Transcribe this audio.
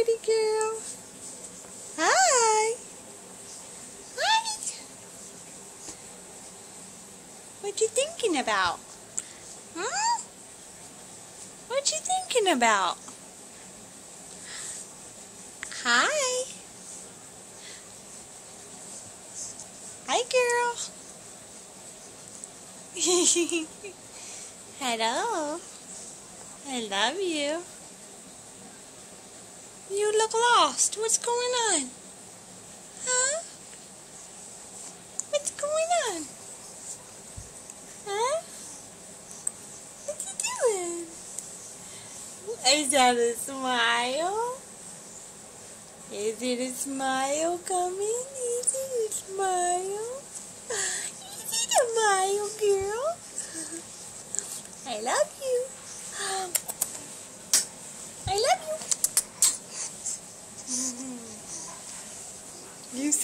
pretty girl. Hi. Hi. What you thinking about? Hmm? What you thinking about? Hi. Hi, girl. Hello. I love you. You look lost. What's going on? Huh? What's going on? Huh? What you doing? Is that a smile? Is it a smile coming? Is it a smile? Is it a smile, girl? I love you. I love you. You